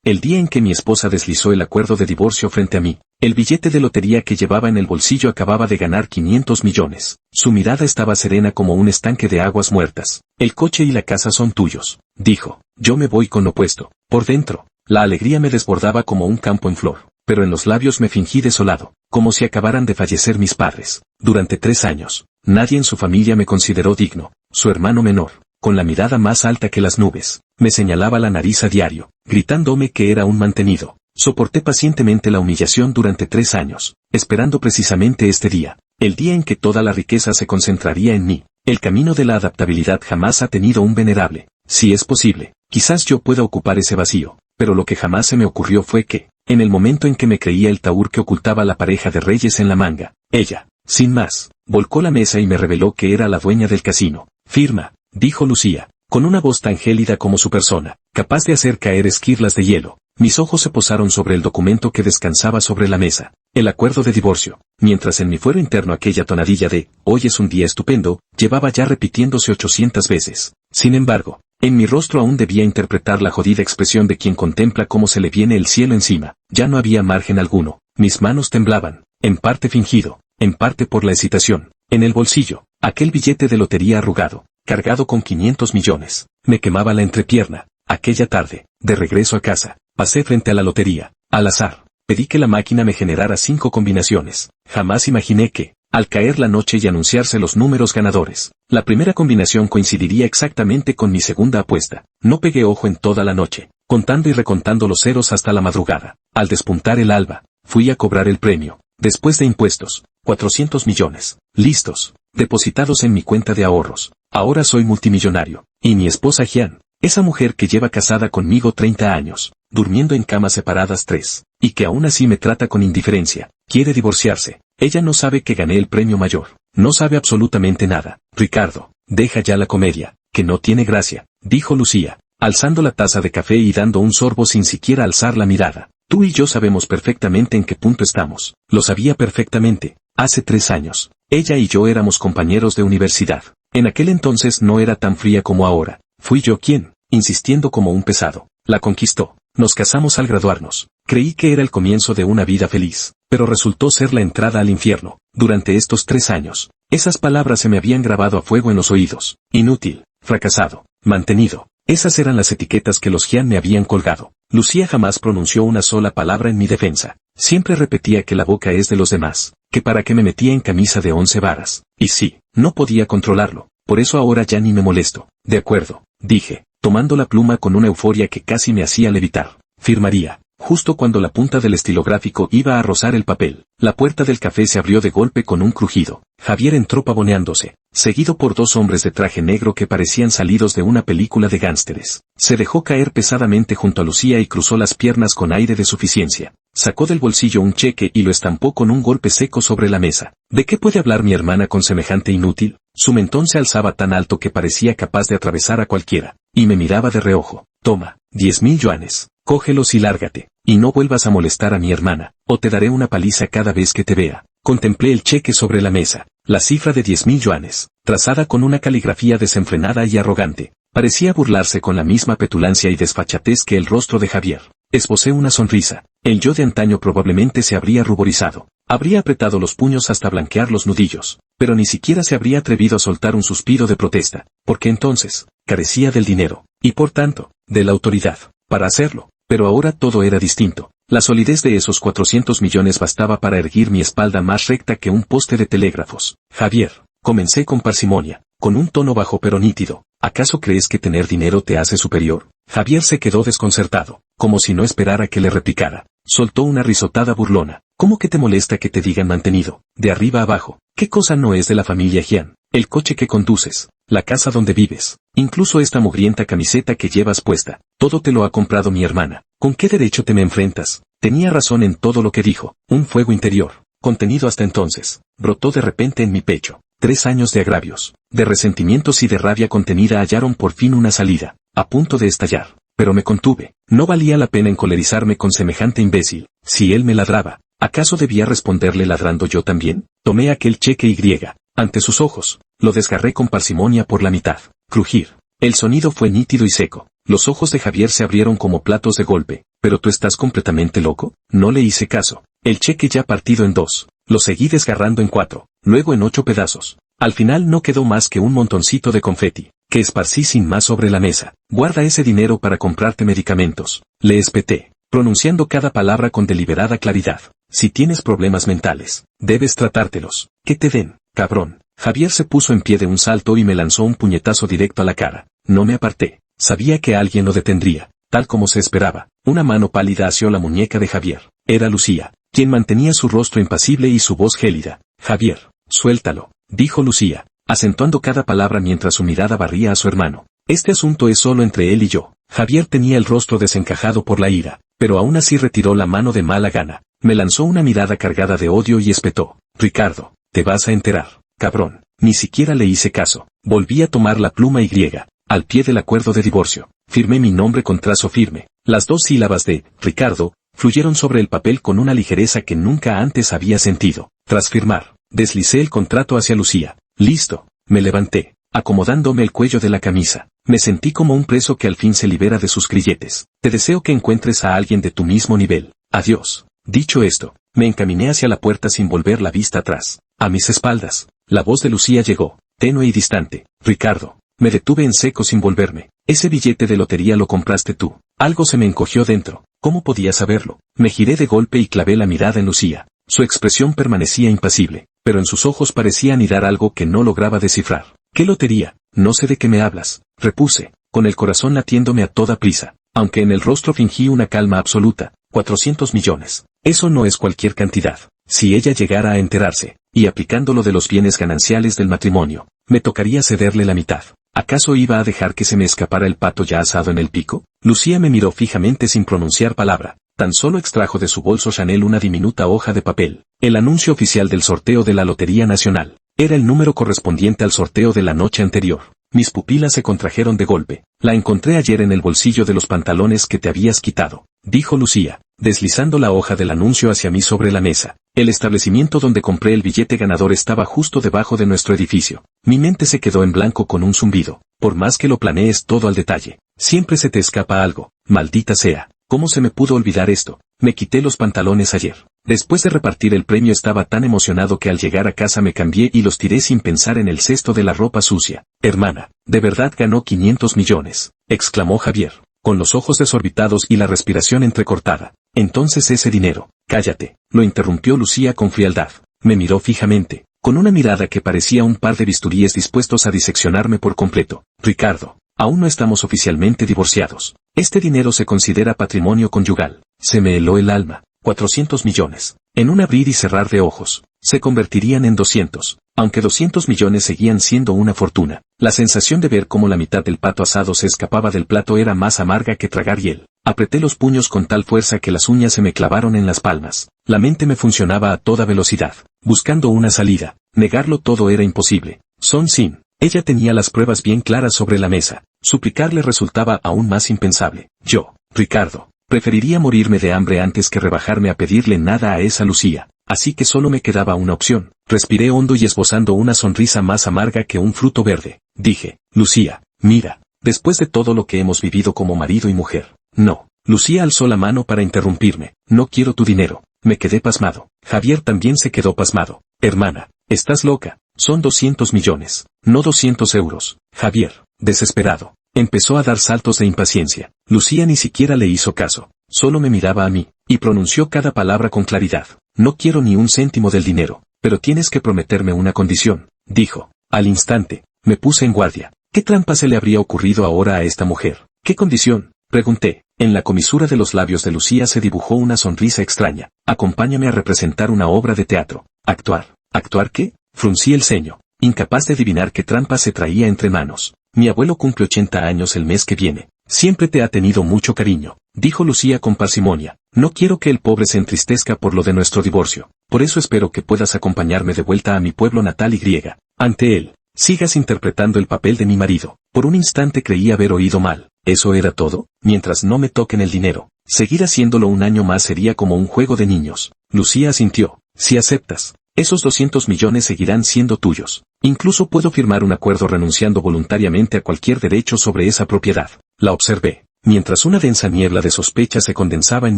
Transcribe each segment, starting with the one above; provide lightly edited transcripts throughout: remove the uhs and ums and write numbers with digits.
el día en que mi esposa deslizó el acuerdo de divorcio frente a mí. El billete de lotería que llevaba en el bolsillo acababa de ganar 500 millones. Su mirada estaba serena como un estanque de aguas muertas. El coche y la casa son tuyos, dijo. Yo me voy con lo puesto. Por dentro, la alegría me desbordaba como un campo en flor, pero en los labios me fingí desolado, como si acabaran de fallecer mis padres. Durante 3 años, nadie en su familia me consideró digno. Su hermano menor, con la mirada más alta que las nubes, me señalaba la nariz a diario, gritándome que era un mantenido. Soporté pacientemente la humillación durante 3 años, esperando precisamente este día, el día en que toda la riqueza se concentraría en mí. El camino de la adaptabilidad jamás ha tenido un venerable. Si es posible, quizás yo pueda ocupar ese vacío, pero lo que jamás se me ocurrió fue que, en el momento en que me creía el tahúr que ocultaba la pareja de reyes en la manga, ella, sin más, volcó la mesa y me reveló que era la dueña del casino. Firma, dijo Lucía, con una voz tan gélida como su persona, capaz de hacer caer esquirlas de hielo. Mis ojos se posaron sobre el documento que descansaba sobre la mesa, el acuerdo de divorcio, mientras en mi fuero interno aquella tonadilla de, hoy es un día estupendo, llevaba ya repitiéndose 800 veces. Sin embargo, en mi rostro aún debía interpretar la jodida expresión de quien contempla cómo se le viene el cielo encima. Ya no había margen alguno, mis manos temblaban, en parte fingido, en parte por la excitación. En el bolsillo, aquel billete de lotería arrugado, cargado con 500 millones, me quemaba la entrepierna. Aquella tarde, de regreso a casa, pasé frente a la lotería, al azar, pedí que la máquina me generara 5 combinaciones. Jamás imaginé que, al caer la noche y anunciarse los números ganadores, la primera combinación coincidiría exactamente con mi segunda apuesta. No pegué ojo en toda la noche, contando y recontando los ceros hasta la madrugada. Al despuntar el alba, fui a cobrar el premio, después de impuestos, 400 millones, listos, depositados en mi cuenta de ahorros. Ahora soy multimillonario, y mi esposa Jian, esa mujer que lleva casada conmigo 30 años, durmiendo en camas separadas 3, y que aún así me trata con indiferencia, quiere divorciarse. Ella no sabe que gané el premio mayor, no sabe absolutamente nada. Ricardo, deja ya la comedia, que no tiene gracia, dijo Lucía, alzando la taza de café y dando un sorbo sin siquiera alzar la mirada. Tú y yo sabemos perfectamente en qué punto estamos. Lo sabía perfectamente. Hace 3 años, ella y yo éramos compañeros de universidad. En aquel entonces no era tan fría como ahora. Fui yo quien, insistiendo como un pesado, la conquistó. Nos casamos al graduarnos. Creí que era el comienzo de una vida feliz, pero resultó ser la entrada al infierno. Durante estos 3 años, esas palabras se me habían grabado a fuego en los oídos. Inútil, fracasado, mantenido. Esas eran las etiquetas que los Jian me habían colgado. Lucía jamás pronunció una sola palabra en mi defensa. Siempre repetía que la boca es de los demás, que para qué me metía en camisa de 11 varas. Y sí, no podía controlarlo. Por eso ahora ya ni me molesto. De acuerdo, dije, tomando la pluma con una euforia que casi me hacía levitar. Firmaría. Justo cuando la punta del estilográfico iba a rozar el papel, la puerta del café se abrió de golpe con un crujido. Javier entró pavoneándose, seguido por 2 hombres de traje negro que parecían salidos de una película de gánsteres. Se dejó caer pesadamente junto a Lucía y cruzó las piernas con aire de suficiencia. Sacó del bolsillo un cheque y lo estampó con un golpe seco sobre la mesa. ¿De qué puede hablar mi hermana con semejante inútil? Su mentón se alzaba tan alto que parecía capaz de atravesar a cualquiera, y me miraba de reojo. Toma, 10.000 yuanes, cógelos y lárgate, y no vuelvas a molestar a mi hermana, o te daré una paliza cada vez que te vea. Contemplé el cheque sobre la mesa, la cifra de 10.000 yuanes, trazada con una caligrafía desenfrenada y arrogante. Parecía burlarse con la misma petulancia y desfachatez que el rostro de Javier. Esbocé una sonrisa. El yo de antaño probablemente se habría ruborizado. Habría apretado los puños hasta blanquear los nudillos, pero ni siquiera se habría atrevido a soltar un suspiro de protesta, porque entonces, carecía del dinero, y por tanto, de la autoridad, para hacerlo. Pero ahora todo era distinto. La solidez de esos 400 millones bastaba para erguir mi espalda más recta que un poste de telégrafos. Javier, comencé con parsimonia, con un tono bajo pero nítido. ¿Acaso crees que tener dinero te hace superior? Javier se quedó desconcertado, como si no esperara que le replicara. Soltó una risotada burlona. ¿Cómo que te molesta que te digan mantenido? De arriba abajo. ¿Qué cosa no es de la familia Jian? El coche que conduces, la casa donde vives, incluso esta mugrienta camiseta que llevas puesta, todo te lo ha comprado mi hermana. ¿Con qué derecho te me enfrentas? Tenía razón en todo lo que dijo. Un fuego interior, contenido hasta entonces, brotó de repente en mi pecho. 3 años de agravios, de resentimientos y de rabia contenida hallaron por fin una salida, a punto de estallar. Pero me contuve. No valía la pena encolerizarme con semejante imbécil. Si él me ladraba, ¿acaso debía responderle ladrando yo también? Tomé aquel cheque y, ante sus ojos, lo desgarré con parsimonia por la mitad. Crujir. El sonido fue nítido y seco. Los ojos de Javier se abrieron como platos de golpe. ¿pero tú estás completamente loco? No le hice caso. El cheque ya partido en 2. Lo seguí desgarrando en 4, luego en 8 pedazos. Al final no quedó más que un montoncito de confeti, que esparcí sin más sobre la mesa. Guarda ese dinero para comprarte medicamentos. Le espeté, pronunciando cada palabra con deliberada claridad. Si tienes problemas mentales, debes tratártelos. Que te den, cabrón. Javier se puso en pie de un salto y me lanzó un puñetazo directo a la cara. No me aparté. Sabía que alguien lo detendría, tal como se esperaba. Una mano pálida asió la muñeca de Javier. Era Lucía, quien mantenía su rostro impasible y su voz gélida. Javier, suéltalo, dijo Lucía, acentuando cada palabra mientras su mirada barría a su hermano. Este asunto es solo entre él y yo. Javier tenía el rostro desencajado por la ira, pero aún así retiró la mano de mala gana. Me lanzó una mirada cargada de odio y espetó. Ricardo, te vas a enterar, cabrón. Ni siquiera le hice caso. Volví a tomar la pluma y griega. Al pie del acuerdo de divorcio, firmé mi nombre con trazo firme. Las 2 sílabas de Ricardo fluyeron sobre el papel con una ligereza que nunca antes había sentido. Tras firmar, deslicé el contrato hacia Lucía. Listo. Me levanté, acomodándome el cuello de la camisa. Me sentí como un preso que al fin se libera de sus grilletes. Te deseo que encuentres a alguien de tu mismo nivel. Adiós. Dicho esto, me encaminé hacia la puerta sin volver la vista atrás. A mis espaldas, la voz de Lucía llegó, tenue y distante. Ricardo. Me detuve en seco sin volverme. Ese billete de lotería lo compraste tú. Algo se me encogió dentro. ¿Cómo podía saberlo? Me giré de golpe y clavé la mirada en Lucía. Su expresión permanecía impasible, pero en sus ojos parecía anidar algo que no lograba descifrar. ¿Qué lotería? No sé de qué me hablas, repuse, con el corazón latiéndome a toda prisa, aunque en el rostro fingí una calma absoluta. 400 millones. Eso no es cualquier cantidad. Si ella llegara a enterarse, y aplicándolo de los bienes gananciales del matrimonio, me tocaría cederle la mitad. ¿Acaso iba a dejar que se me escapara el pato ya asado en el pico? Lucía me miró fijamente sin pronunciar palabra. Tan solo extrajo de su bolso Chanel una diminuta hoja de papel. El anuncio oficial del sorteo de la Lotería Nacional. Era el número correspondiente al sorteo de la noche anterior. Mis pupilas se contrajeron de golpe. La encontré ayer en el bolsillo de los pantalones que te habías quitado, dijo Lucía, deslizando la hoja del anuncio hacia mí sobre la mesa. El establecimiento donde compré el billete ganador estaba justo debajo de nuestro edificio. Mi mente se quedó en blanco con un zumbido. Por más que lo planees todo al detalle, siempre se te escapa algo. Maldita sea. ¿Cómo se me pudo olvidar esto? Me quité los pantalones ayer. Después de repartir el premio estaba tan emocionado que al llegar a casa me cambié y los tiré sin pensar en el cesto de la ropa sucia. Hermana, ¿de verdad ganó 500 millones? Exclamó Javier, con los ojos desorbitados y la respiración entrecortada. Entonces ese dinero. Cállate, lo interrumpió Lucía con frialdad. Me miró fijamente, con una mirada que parecía un par de bisturíes dispuestos a diseccionarme por completo. Ricardo, aún no estamos oficialmente divorciados. Este dinero se considera patrimonio conyugal. Se me heló el alma. 400 millones. En un abrir y cerrar de ojos, se convertirían en 200. Aunque 200 millones seguían siendo una fortuna, la sensación de ver cómo la mitad del pato asado se escapaba del plato era más amarga que tragar hiel. Apreté los puños con tal fuerza que las uñas se me clavaron en las palmas. La mente me funcionaba a toda velocidad, buscando una salida. Negarlo todo era imposible. Son sin. Ella tenía las pruebas bien claras sobre la mesa. Suplicarle resultaba aún más impensable. Yo, Ricardo, preferiría morirme de hambre antes que rebajarme a pedirle nada a esa Lucía. Así que solo me quedaba una opción. Respiré hondo y esbozando una sonrisa más amarga que un fruto verde, dije, Lucía, mira, después de todo lo que hemos vivido como marido y mujer. No. Lucía alzó la mano para interrumpirme. No quiero tu dinero. Me quedé pasmado. Javier también se quedó pasmado. Hermana, estás loca. Son 200 millones, no 200 euros. Javier, desesperado, empezó a dar saltos de impaciencia. Lucía ni siquiera le hizo caso. Solo me miraba a mí, y pronunció cada palabra con claridad. No quiero ni un céntimo del dinero, pero tienes que prometerme una condición, dijo. Al instante, me puse en guardia. ¿Qué trampa se le habría ocurrido ahora a esta mujer? ¿Qué condición? Pregunté. En la comisura de los labios de Lucía se dibujó una sonrisa extraña. Acompáñame a representar una obra de teatro. ¿Actuar? ¿Actuar qué? Fruncí el ceño, incapaz de adivinar qué trampa se traía entre manos. Mi abuelo cumple 80 años el mes que viene. Siempre te ha tenido mucho cariño, dijo Lucía con parsimonia. No quiero que el pobre se entristezca por lo de nuestro divorcio. Por eso espero que puedas acompañarme de vuelta a mi pueblo natal y griega. Ante él, sigas interpretando el papel de mi marido. Por un instante creí haber oído mal. ¿Eso era todo? Mientras no me toquen el dinero, seguir haciéndolo un año más sería como un juego de niños. Lucía asintió. Si aceptas, esos 200 millones seguirán siendo tuyos. Incluso puedo firmar un acuerdo renunciando voluntariamente a cualquier derecho sobre esa propiedad. La observé. mientras una densa niebla de sospecha se condensaba en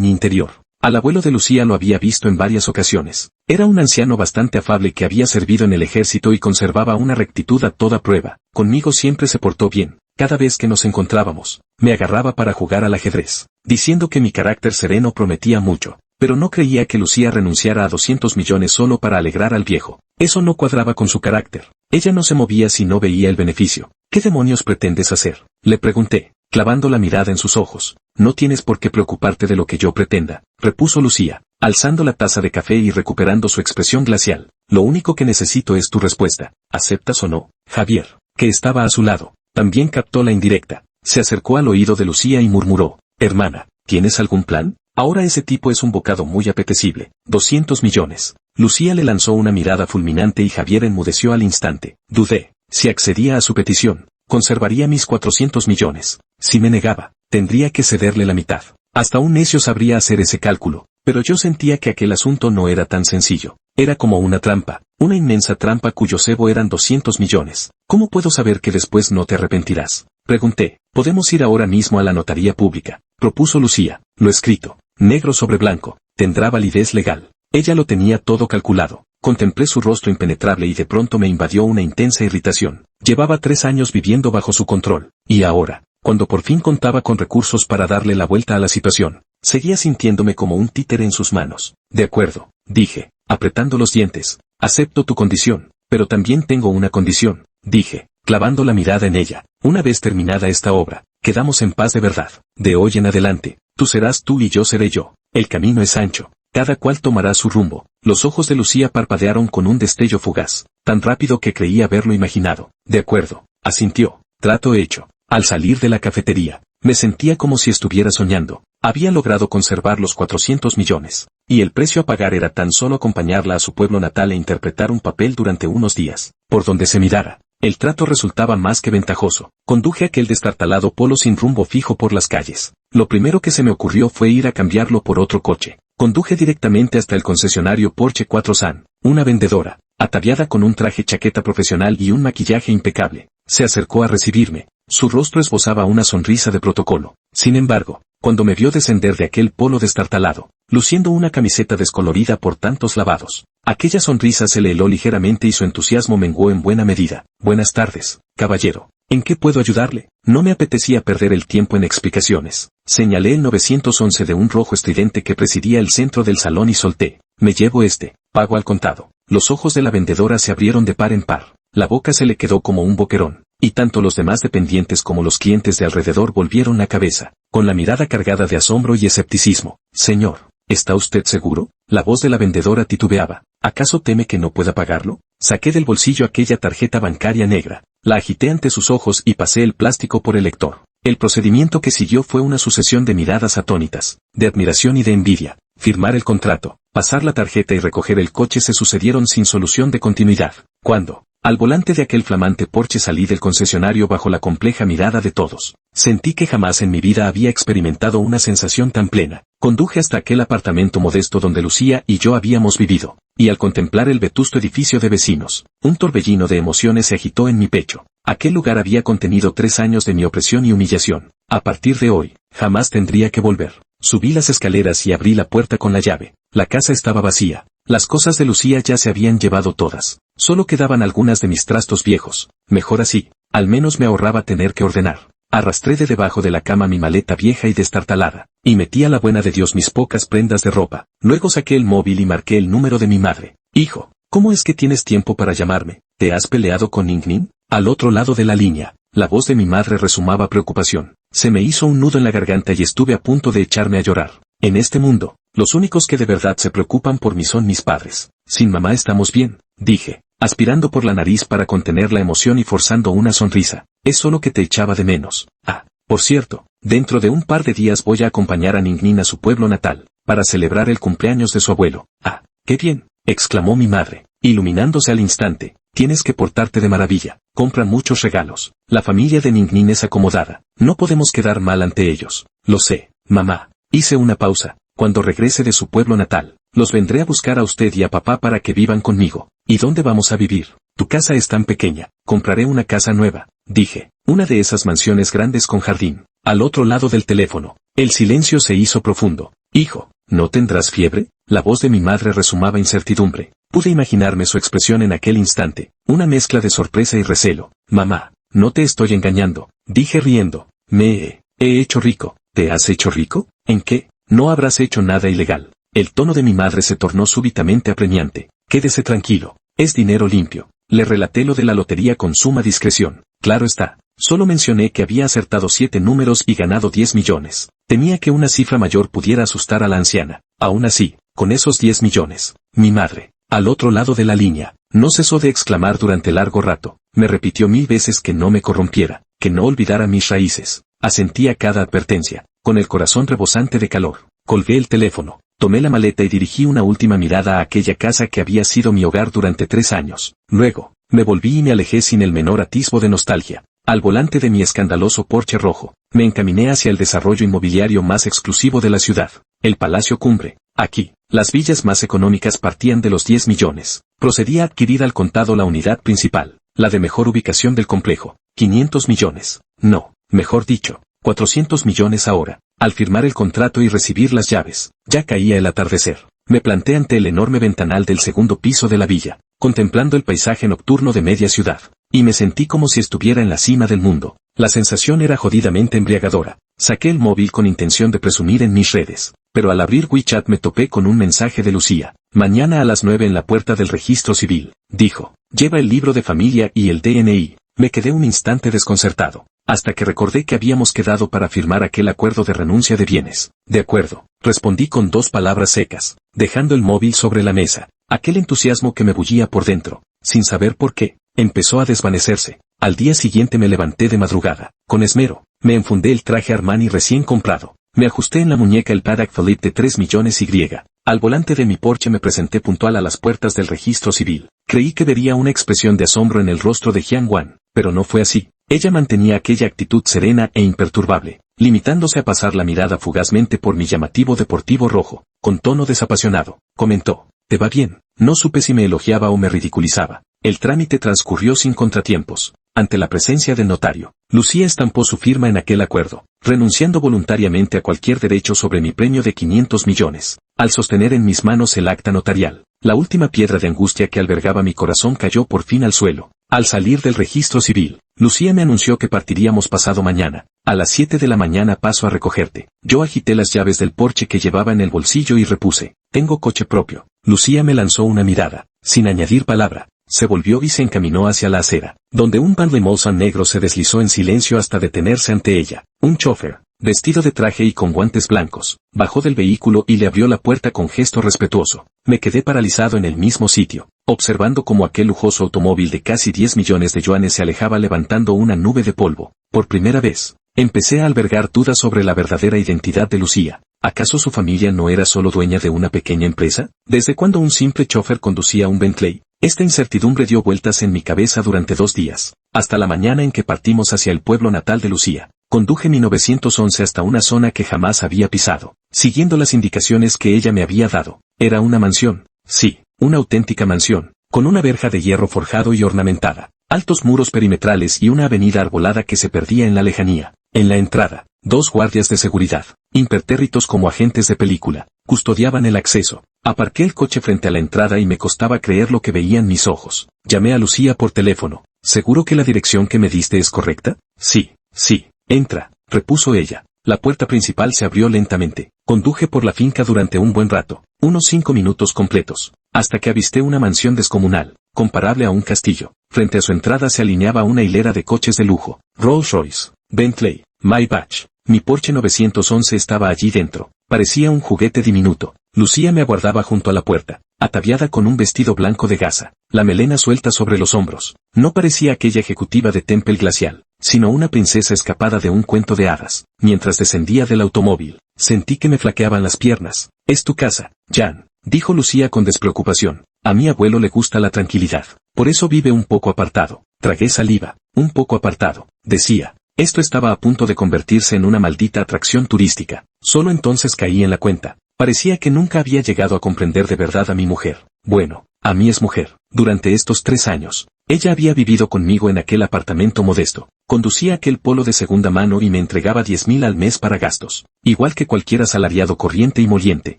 mi interior. Al abuelo de Lucía lo había visto en varias ocasiones. Era un anciano bastante afable que había servido en el ejército y conservaba una rectitud a toda prueba. Conmigo siempre se portó bien. Cada vez que nos encontrábamos, me agarraba para jugar al ajedrez, diciendo que mi carácter sereno prometía mucho. Pero no creía que Lucía renunciara a 200 millones solo para alegrar al viejo. Eso no cuadraba con su carácter. Ella no se movía si no veía el beneficio. ¿Qué demonios pretendes hacer?, le pregunté, clavando la mirada en sus ojos. No tienes por qué preocuparte de lo que yo pretenda, repuso Lucía, alzando la taza de café y recuperando su expresión glacial. Lo único que necesito es tu respuesta. ¿Aceptas o no? Javier, que estaba a su lado, también captó la indirecta. Se acercó al oído de Lucía y murmuró: hermana, ¿tienes algún plan? Ahora ese tipo es un bocado muy apetecible. 200 millones. Lucía le lanzó una mirada fulminante y Javier enmudeció al instante. Dudé. Si accedía a su petición, conservaría mis 400 millones. Si me negaba, tendría que cederle la mitad. Hasta un necio sabría hacer ese cálculo, pero yo sentía que aquel asunto no era tan sencillo. Era como una trampa, una inmensa trampa cuyo cebo eran 200 millones. ¿Cómo puedo saber que después no te arrepentirás?, pregunté. Podemos ir ahora mismo a la notaría pública, propuso Lucía. Lo escrito, negro sobre blanco, tendrá validez legal. Ella lo tenía todo calculado. Contemplé su rostro impenetrable y de pronto me invadió una intensa irritación. Llevaba 3 años viviendo bajo su control, y ahora, cuando por fin contaba con recursos para darle la vuelta a la situación, seguía sintiéndome como un títere en sus manos. De acuerdo, dije, apretando los dientes. Acepto tu condición, pero también tengo una condición, dije, clavando la mirada en ella. Una vez terminada esta obra, quedamos en paz de verdad. De hoy en adelante, tú serás tú y yo seré yo. El camino es ancho. Cada cual tomará su rumbo. Los ojos de Lucía parpadearon con un destello fugaz, tan rápido que creía haberlo imaginado. De acuerdo, asintió. Trato hecho. Al salir de la cafetería, me sentía como si estuviera soñando. Había logrado conservar los 400 millones, y el precio a pagar era tan solo acompañarla a su pueblo natal e interpretar un papel durante unos días. Por donde se mirara, el trato resultaba más que ventajoso. Conduje aquel destartalado Polo sin rumbo fijo por las calles. Lo primero que se me ocurrió fue ir a cambiarlo por otro coche. Conduje directamente hasta el concesionario Porsche 4 San. Una vendedora, ataviada con un traje chaqueta profesional y un maquillaje impecable, se acercó a recibirme. Su rostro esbozaba una sonrisa de protocolo. Sin embargo, cuando me vio descender de aquel Polo destartalado, luciendo una camiseta descolorida por tantos lavados, aquella sonrisa se le heló ligeramente y su entusiasmo menguó en buena medida. Buenas tardes, caballero. ¿En qué puedo ayudarle? No me apetecía perder el tiempo en explicaciones. Señalé el 911 de un rojo estridente que presidía el centro del salón y solté. Me llevo este, pago al contado. Los ojos de la vendedora se abrieron de par en par. La boca se le quedó como un boquerón, y tanto los demás dependientes como los clientes de alrededor volvieron la cabeza, con la mirada cargada de asombro y escepticismo. Señor, ¿está usted seguro? La voz de la vendedora titubeaba. ¿Acaso teme que no pueda pagarlo? Saqué del bolsillo aquella tarjeta bancaria negra. La agité ante sus ojos y pasé el plástico por el lector. El procedimiento que siguió fue una sucesión de miradas atónitas, de admiración y de envidia. Firmar el contrato, pasar la tarjeta y recoger el coche se sucedieron sin solución de continuidad. Cuando, al volante de aquel flamante Porsche salí del concesionario bajo la compleja mirada de todos, sentí que jamás en mi vida había experimentado una sensación tan plena. Conduje hasta aquel apartamento modesto donde Lucía y yo habíamos vivido, y al contemplar el vetusto edificio de vecinos, un torbellino de emociones se agitó en mi pecho. Aquel lugar había contenido 3 años de mi opresión y humillación. A partir de hoy, jamás tendría que volver. Subí las escaleras y abrí la puerta con la llave. La casa estaba vacía. Las cosas de Lucía ya se habían llevado todas. Solo quedaban algunas de mis trastos viejos. Mejor así, al menos me ahorraba tener que ordenar. Arrastré de debajo de la cama mi maleta vieja y destartalada, y metí a la buena de Dios mis pocas prendas de ropa. Luego saqué el móvil y marqué el número de mi madre. Hijo, ¿cómo es que tienes tiempo para llamarme? ¿Te has peleado con Ning-Ning? Al otro lado de la línea, la voz de mi madre resumaba preocupación. Se me hizo un nudo en la garganta y estuve a punto de echarme a llorar. En este mundo, los únicos que de verdad se preocupan por mí son mis padres. Sin mamá estamos bien, dije, aspirando por la nariz para contener la emoción y forzando una sonrisa. Es solo que te echaba de menos. Ah, por cierto, dentro de un par de días voy a acompañar a Ning-Ning a su pueblo natal, para celebrar el cumpleaños de su abuelo. Ah, qué bien, exclamó mi madre, iluminándose al instante. Tienes que portarte de maravilla. Compran muchos regalos. La familia de Ning-Ning es acomodada. No podemos quedar mal ante ellos. Lo sé, mamá. Hice una pausa. Cuando regrese de su pueblo natal, los vendré a buscar a usted y a papá para que vivan conmigo. ¿Y dónde vamos a vivir? Tu casa es tan pequeña. Compraré una casa nueva, dije. Una de esas mansiones grandes con jardín. Al otro lado del teléfono, el silencio se hizo profundo. Hijo, ¿no tendrás fiebre? La voz de mi madre resumaba incertidumbre. Pude imaginarme su expresión en aquel instante, una mezcla de sorpresa y recelo. Mamá, no te estoy engañando, dije riendo. Me he hecho rico. ¿Te has hecho rico? ¿En qué? No habrás hecho nada ilegal. El tono de mi madre se tornó súbitamente apremiante. Quédese tranquilo, es dinero limpio. Le relaté lo de la lotería con suma discreción. Claro está, solo mencioné que había acertado 7 números y ganado 10 millones. Temía que una cifra mayor pudiera asustar a la anciana. Aún así, con esos 10 millones, mi madre, al otro lado de la línea, no cesó de exclamar durante largo rato. Me repitió 1000 veces que no me corrompiera, que no olvidara mis raíces. Asentí a cada advertencia, con el corazón rebosante de calor. Colgué el teléfono, tomé la maleta y dirigí una última mirada a aquella casa que había sido mi hogar durante 3 años. Luego, me volví y me alejé sin el menor atisbo de nostalgia. Al volante de mi escandaloso Porsche rojo, me encaminé hacia el desarrollo inmobiliario más exclusivo de la ciudad, el Palacio Cumbre. Aquí, las villas más económicas partían de los 10 millones. Procedí a adquirir al contado la unidad principal, la de mejor ubicación del complejo, 500 millones. No, mejor dicho, 400 millones ahora. Al firmar el contrato y recibir las llaves, ya caía el atardecer. Me planté ante el enorme ventanal del segundo piso de la villa, contemplando el paisaje nocturno de media ciudad, y me sentí como si estuviera en la cima del mundo. La sensación era jodidamente embriagadora. Saqué el móvil con intención de presumir en mis redes, pero al abrir WeChat me topé con un mensaje de Lucía. Mañana a las 9 en la puerta del registro civil, dijo. Lleva el libro de familia y el DNI. Me quedé un instante desconcertado, hasta que recordé que habíamos quedado para firmar aquel acuerdo de renuncia de bienes. De acuerdo, respondí con 2 palabras secas, dejando el móvil sobre la mesa. Aquel entusiasmo que me bullía por dentro, sin saber por qué, empezó a desvanecerse. Al día siguiente me levanté de madrugada, con esmero, me enfundé el traje Armani recién comprado, me ajusté en la muñeca el Patek Philippe de 3 millones Y. Al volante de mi Porsche me presenté puntual a las puertas del registro civil. Creí que vería una expresión de asombro en el rostro de Jian Wan, pero no fue así. Ella mantenía aquella actitud serena e imperturbable, limitándose a pasar la mirada fugazmente por mi llamativo deportivo rojo. Con tono desapasionado, comentó, «¿Te va bien?» No supe si me elogiaba o me ridiculizaba. El trámite transcurrió sin contratiempos. Ante la presencia del notario, Lucía estampó su firma en aquel acuerdo, renunciando voluntariamente a cualquier derecho sobre mi premio de 500 millones. Al sostener en mis manos el acta notarial, la última piedra de angustia que albergaba mi corazón cayó por fin al suelo. Al salir del registro civil, Lucía me anunció que partiríamos pasado mañana. A las 7 de la mañana paso a recogerte. Yo agité las llaves del Porsche que llevaba en el bolsillo y repuse, «Tengo coche propio». Lucía me lanzó una mirada, sin añadir palabra. Se volvió y se encaminó hacia la acera, donde un Bentley Mulsanne negro se deslizó en silencio hasta detenerse ante ella. Un chofer, vestido de traje y con guantes blancos, bajó del vehículo y le abrió la puerta con gesto respetuoso. Me quedé paralizado en el mismo sitio, observando cómo aquel lujoso automóvil de casi 10 millones de yuanes se alejaba levantando una nube de polvo. Por primera vez, empecé a albergar dudas sobre la verdadera identidad de Lucía. ¿Acaso su familia no era solo dueña de una pequeña empresa? ¿Desde cuándo un simple chofer conducía un Bentley? Esta incertidumbre dio vueltas en mi cabeza durante 2 días, hasta la mañana en que partimos hacia el pueblo natal de Lucía. Conduje mi 911 hasta una zona que jamás había pisado, siguiendo las indicaciones que ella me había dado. Era una mansión, sí, una auténtica mansión, con una verja de hierro forjado y ornamentada, altos muros perimetrales y una avenida arbolada que se perdía en la lejanía. En la entrada, 2 guardias de seguridad, impertérritos como agentes de película, custodiaban el acceso. Aparqué el coche frente a la entrada y me costaba creer lo que veían mis ojos. Llamé a Lucía por teléfono. ¿Seguro que la dirección que me diste es correcta? Sí, sí. Entra, repuso ella. La puerta principal se abrió lentamente. Conduje por la finca durante un buen rato, unos 5 minutos completos, hasta que avisté una mansión descomunal, comparable a un castillo. Frente a su entrada se alineaba una hilera de coches de lujo, Rolls-Royce, Bentley, Maybach. Mi Porsche 911 estaba allí dentro. Parecía un juguete diminuto. Lucía me aguardaba junto a la puerta, ataviada con un vestido blanco de gasa, la melena suelta sobre los hombros. No parecía aquella ejecutiva de Temple Glacial, sino una princesa escapada de un cuento de hadas. Mientras descendía del automóvil, sentí que me flaqueaban las piernas. «Es tu casa, Jan», dijo Lucía con despreocupación. «A mi abuelo le gusta la tranquilidad, por eso vive un poco apartado». Tragué saliva. «Un poco apartado», decía. Esto estaba a punto de convertirse en una maldita atracción turística. Solo entonces caí en la cuenta. Parecía que nunca había llegado a comprender de verdad a mi mujer. Bueno, a mí es mujer. Durante estos 3 años, Ella había vivido conmigo en aquel apartamento modesto. Conducía aquel polo de segunda mano y me entregaba 10.000 al mes para gastos. Igual que cualquier asalariado corriente y moliente.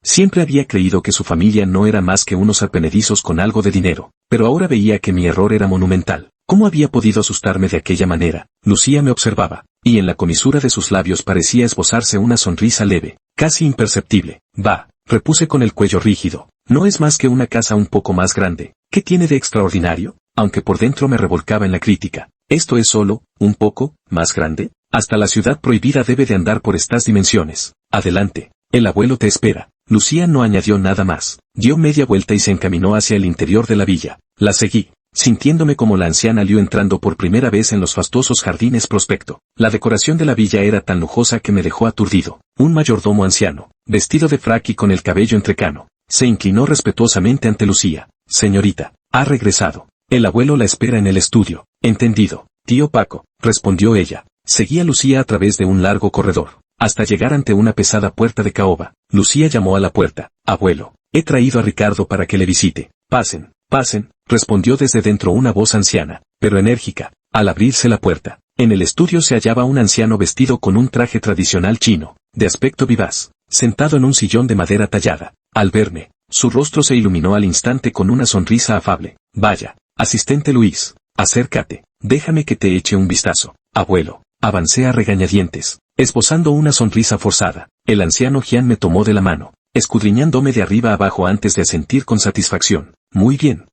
Siempre había creído que su familia no era más que unos advenedizos con algo de dinero. Pero ahora veía que mi error era monumental. ¿Cómo había podido asustarme de aquella manera? Lucía me observaba, y en la comisura de sus labios parecía esbozarse una sonrisa leve, casi imperceptible. Va, repuse con el cuello rígido. No es más que una casa un poco más grande. ¿Qué tiene de extraordinario? Aunque por dentro me revolcaba en la crítica. ¿Esto es solo, un poco, más grande? Hasta la ciudad prohibida debe de andar por estas dimensiones. Adelante. El abuelo te espera. Lucía no añadió nada más. Dio media vuelta y se encaminó hacia el interior de la villa. La seguí, sintiéndome como la anciana Liu entrando por primera vez en los fastuosos jardines Prospecto. La decoración de la villa era tan lujosa que me dejó aturdido. Un mayordomo anciano, vestido de frac y con el cabello entrecano, se inclinó respetuosamente ante Lucía. Señorita, ha regresado. El abuelo la espera en el estudio. Entendido, tío Paco, respondió ella. Seguía a Lucía a través de un largo corredor, hasta llegar ante una pesada puerta de caoba. Lucía llamó a la puerta. Abuelo, he traído a Ricardo para que le visite. Pasen, pasen, respondió desde dentro una voz anciana, pero enérgica. Al abrirse la puerta, en el estudio se hallaba un anciano vestido con un traje tradicional chino, de aspecto vivaz, sentado en un sillón de madera tallada. Al verme, su rostro se iluminó al instante con una sonrisa afable. Vaya, asistente Luis, acércate, déjame que te eche un vistazo. Abuelo, avancé a regañadientes, esbozando una sonrisa forzada. El anciano Jian me tomó de la mano, escudriñándome de arriba abajo antes de asentir con satisfacción. Muy bien,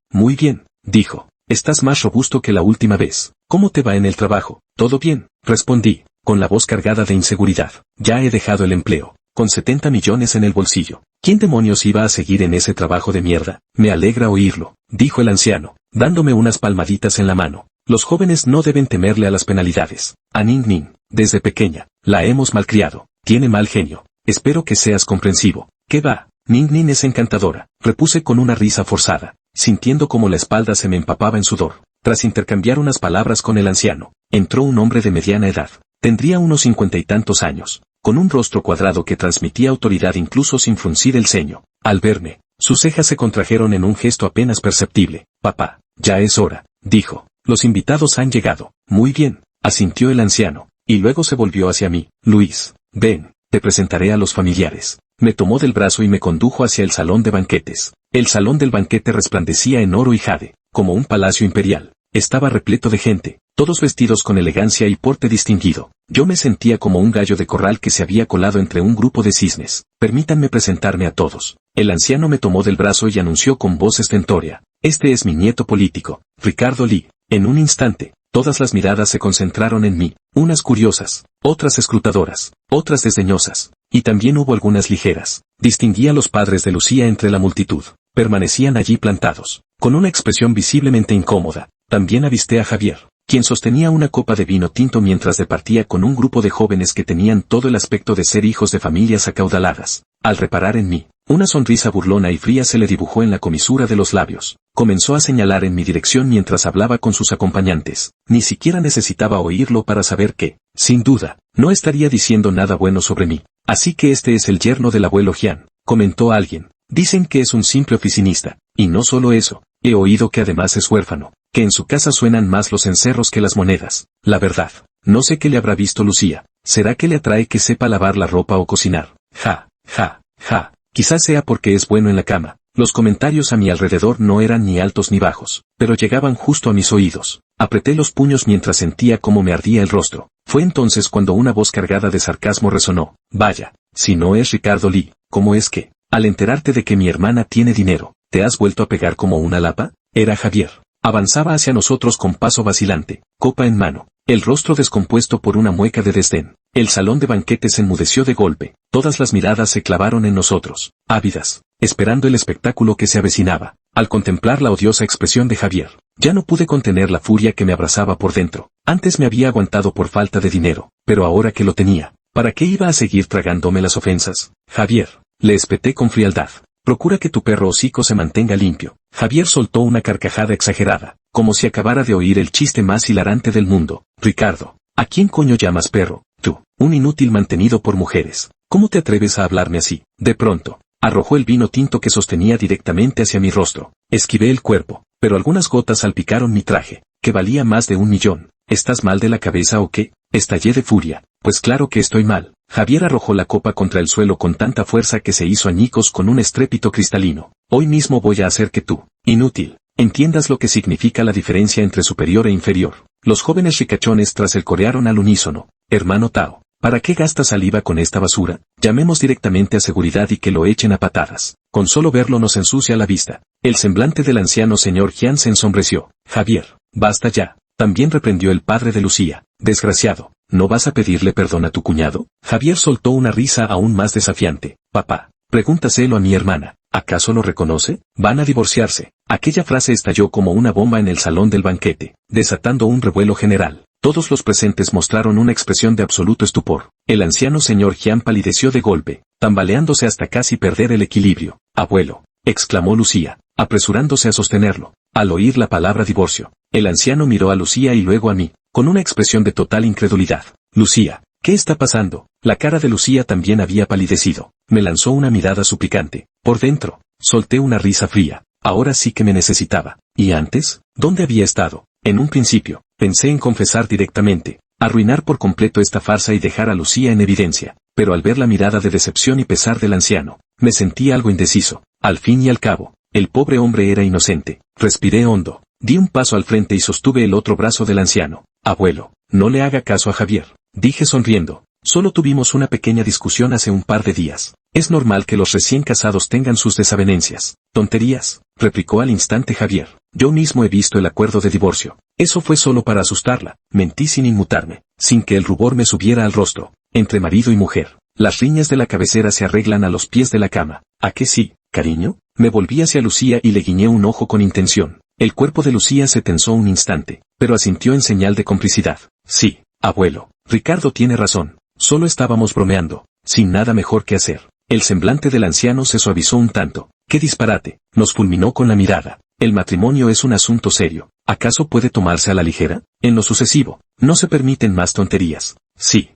dijo. Estás más robusto que la última vez. ¿Cómo te va en el trabajo? ¿Todo bien? Respondí, con la voz cargada de inseguridad. Ya he dejado el empleo, con 70 millones en el bolsillo. ¿Quién demonios iba a seguir en ese trabajo de mierda? Me alegra oírlo, dijo el anciano, dándome unas palmaditas en la mano. Los jóvenes no deben temerle a las penalidades. A Ning Ning, desde pequeña, la hemos malcriado. Tiene mal genio. Espero que seas comprensivo. ¿Qué va? Ning Ning es encantadora, repuse con una risa forzada, sintiendo como la espalda se me empapaba en sudor. Tras intercambiar unas palabras con el anciano, entró un hombre de mediana edad. Tendría unos 50 y tantos años, con un rostro cuadrado que transmitía autoridad incluso sin fruncir el ceño. Al verme, sus cejas se contrajeron en un gesto apenas perceptible. Papá, ya es hora, dijo. Los invitados han llegado. Muy bien, asintió el anciano, y luego se volvió hacia mí. Luis, ven, te presentaré a los familiares. Me tomó del brazo y me condujo hacia el salón de banquetes. El salón del banquete resplandecía en oro y jade, como un palacio imperial. Estaba repleto de gente, todos vestidos con elegancia y porte distinguido. Yo me sentía como un gallo de corral que se había colado entre un grupo de cisnes. Permítanme presentarme a todos. El anciano me tomó del brazo y anunció con voz estentórea. Este es mi nieto político, Ricardo Li. En un instante, todas las miradas se concentraron en mí, unas curiosas, otras escrutadoras, otras desdeñosas, y también hubo algunas ligeras. Distinguí a los padres de Lucía entre la multitud. Permanecían allí plantados, con una expresión visiblemente incómoda. También avisté a Javier, quien sostenía una copa de vino tinto mientras departía con un grupo de jóvenes que tenían todo el aspecto de ser hijos de familias acaudaladas. Al reparar en mí, una sonrisa burlona y fría se le dibujó en la comisura de los labios. Comenzó a señalar en mi dirección mientras hablaba con sus acompañantes. Ni siquiera necesitaba oírlo para saber que, sin duda, no estaría diciendo nada bueno sobre mí. Así que este es el yerno del abuelo Jian, comentó alguien. Dicen que es un simple oficinista, y no solo eso, he oído que además es huérfano, que en su casa suenan más los encerros que las monedas. La verdad, no sé qué le habrá visto Lucía. ¿Será que le atrae que sepa lavar la ropa o cocinar? Ja, ja, ja. Quizás sea porque es bueno en la cama. Los comentarios a mi alrededor no eran ni altos ni bajos, pero llegaban justo a mis oídos. Apreté los puños mientras sentía cómo me ardía el rostro. Fue entonces cuando una voz cargada de sarcasmo resonó. Vaya, si no es Ricardo Li, ¿cómo es que, al enterarte de que mi hermana tiene dinero, te has vuelto a pegar como una lapa? Era Javier. Avanzaba hacia nosotros con paso vacilante, copa en mano, el rostro descompuesto por una mueca de desdén. El salón de banquetes enmudeció de golpe, todas las miradas se clavaron en nosotros, ávidas, esperando el espectáculo que se avecinaba. Al contemplar la odiosa expresión de Javier, ya no pude contener la furia que me abrazaba por dentro. Antes me había aguantado por falta de dinero, pero ahora que lo tenía, ¿para qué iba a seguir tragándome las ofensas? Javier, le espeté con frialdad. Procura que tu perro hocico se mantenga limpio. Javier soltó una carcajada exagerada, como si acabara de oír el chiste más hilarante del mundo. Ricardo, ¿a quién coño llamas perro? Tú, un inútil mantenido por mujeres. ¿Cómo te atreves a hablarme así? De pronto, arrojó el vino tinto que sostenía directamente hacia mi rostro. Esquivé el cuerpo, pero algunas gotas salpicaron mi traje, que valía más de 1.000.000. ¿Estás mal de la cabeza o qué? Estallé de furia. Pues claro que estoy mal. Javier arrojó la copa contra el suelo con tanta fuerza que se hizo añicos con un estrépito cristalino. Hoy mismo voy a hacer que tú, inútil, entiendas lo que significa la diferencia entre superior e inferior. Los jóvenes ricachones tras el corearon al unísono. Hermano Tao, ¿para qué gastas saliva con esta basura? Llamemos directamente a seguridad y que lo echen a patadas. Con solo verlo nos ensucia la vista. El semblante del anciano señor Jian se ensombreció. Javier, basta ya. También reprendió el padre de Lucía. Desgraciado, ¿no vas a pedirle perdón a tu cuñado? Javier soltó una risa aún más desafiante. Papá, pregúntaselo a mi hermana. ¿Acaso lo reconoce? Van a divorciarse. Aquella frase estalló como una bomba en el salón del banquete, desatando un revuelo general. Todos los presentes mostraron una expresión de absoluto estupor. El anciano señor Jian palideció de golpe, tambaleándose hasta casi perder el equilibrio. Abuelo, exclamó Lucía, apresurándose a sostenerlo. Al oír la palabra divorcio, el anciano miró a Lucía y luego a mí, con una expresión de total incredulidad. Lucía, ¿qué está pasando? La cara de Lucía también había palidecido. Me lanzó una mirada suplicante. Por dentro, solté una risa fría. Ahora sí que me necesitaba. ¿Y antes? ¿Dónde había estado? En un principio, pensé en confesar directamente, arruinar por completo esta farsa y dejar a Lucía en evidencia. Pero al ver la mirada de decepción y pesar del anciano, me sentí algo indeciso. Al fin y al cabo, el pobre hombre era inocente. Respiré hondo, di un paso al frente y sostuve el otro brazo del anciano. Abuelo, no le haga caso a Javier, dije sonriendo. Solo tuvimos una pequeña discusión hace un par de días. Es normal que los recién casados tengan sus desavenencias. Tonterías, replicó al instante Javier. Yo mismo he visto el acuerdo de divorcio. Eso fue solo para asustarla. Mentí sin inmutarme, sin que el rubor me subiera al rostro. Entre marido y mujer, las riñas de la cabecera se arreglan a los pies de la cama. ¿A qué sí, cariño? Me volví hacia Lucía y le guiñé un ojo con intención. El cuerpo de Lucía se tensó un instante, pero asintió en señal de complicidad. Sí, abuelo, Ricardo tiene razón. Solo estábamos bromeando, sin nada mejor que hacer. El semblante del anciano se suavizó un tanto. ¡Qué disparate! Nos fulminó con la mirada. El matrimonio es un asunto serio. ¿Acaso puede tomarse a la ligera? En lo sucesivo, no se permiten más tonterías. Sí,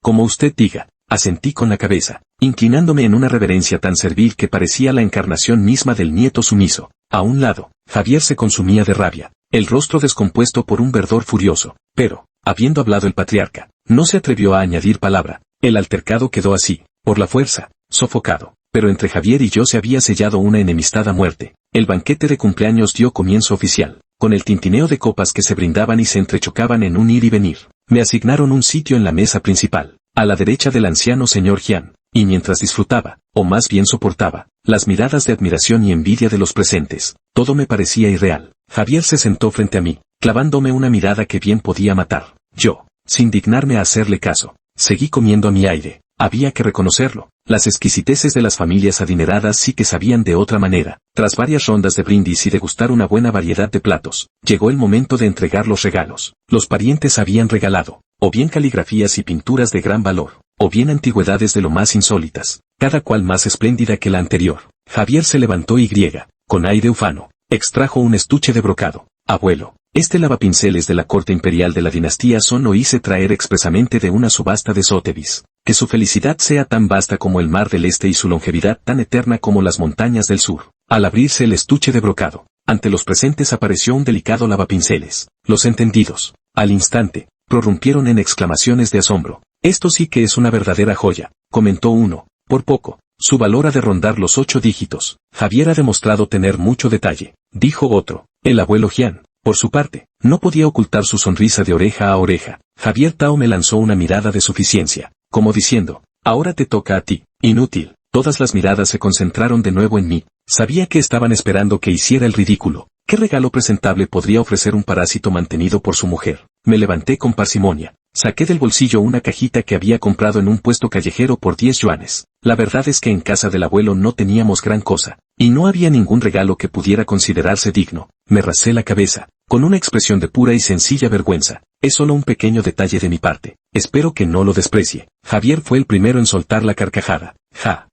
como usted diga. Asentí con la cabeza, inclinándome en una reverencia tan servil que parecía la encarnación misma del nieto sumiso. A un lado, Javier se consumía de rabia, el rostro descompuesto por un verdor furioso. Pero, habiendo hablado el patriarca, no se atrevió a añadir palabra. El altercado quedó así, por la fuerza, sofocado. Pero entre Javier y yo se había sellado una enemistad a muerte. El banquete de cumpleaños dio comienzo oficial, con el tintineo de copas que se brindaban y se entrechocaban en un ir y venir. Me asignaron un sitio en la mesa principal, a la derecha del anciano señor Jian, y mientras disfrutaba, o más bien soportaba, las miradas de admiración y envidia de los presentes, todo me parecía irreal. Javier se sentó frente a mí, clavándome una mirada que bien podía matar. Yo, sin dignarme a hacerle caso, seguí comiendo a mi aire. Había que reconocerlo, las exquisiteces de las familias adineradas sí que sabían de otra manera. Tras varias rondas de brindis y degustar una buena variedad de platos, llegó el momento de entregar los regalos. Los parientes habían regalado, o bien caligrafías y pinturas de gran valor, o bien antigüedades de lo más insólitas, cada cual más espléndida que la anterior. Javier se levantó y con aire ufano, extrajo un estuche de brocado. Abuelo, este lavapinceles de la corte imperial de la dinastía Son lo hice traer expresamente de una subasta de Sotheby's. Que su felicidad sea tan vasta como el mar del este y su longevidad tan eterna como las montañas del sur. Al abrirse el estuche de brocado, ante los presentes apareció un delicado lavapinceles. Los entendidos, al instante, prorrumpieron en exclamaciones de asombro. Esto sí que es una verdadera joya, comentó uno. Por poco, su valor ha de rondar los 8 dígitos. Javier ha demostrado tener mucho detalle, dijo otro. El abuelo Jian, por su parte, no podía ocultar su sonrisa de oreja a oreja. Javier Tao me lanzó una mirada de suficiencia, como diciendo, ahora te toca a ti, inútil. Todas las miradas se concentraron de nuevo en mí. Sabía que estaban esperando que hiciera el ridículo. ¿Qué regalo presentable podría ofrecer un parásito mantenido por su mujer? Me levanté con parsimonia. Saqué del bolsillo una cajita que había comprado en un puesto callejero por 10 yuanes. La verdad es que en casa del abuelo no teníamos gran cosa, y no había ningún regalo que pudiera considerarse digno. Me rasé la cabeza, con una expresión de pura y sencilla vergüenza. Es solo un pequeño detalle de mi parte. Espero que no lo desprecie. Javier fue el primero en soltar la carcajada. Ja.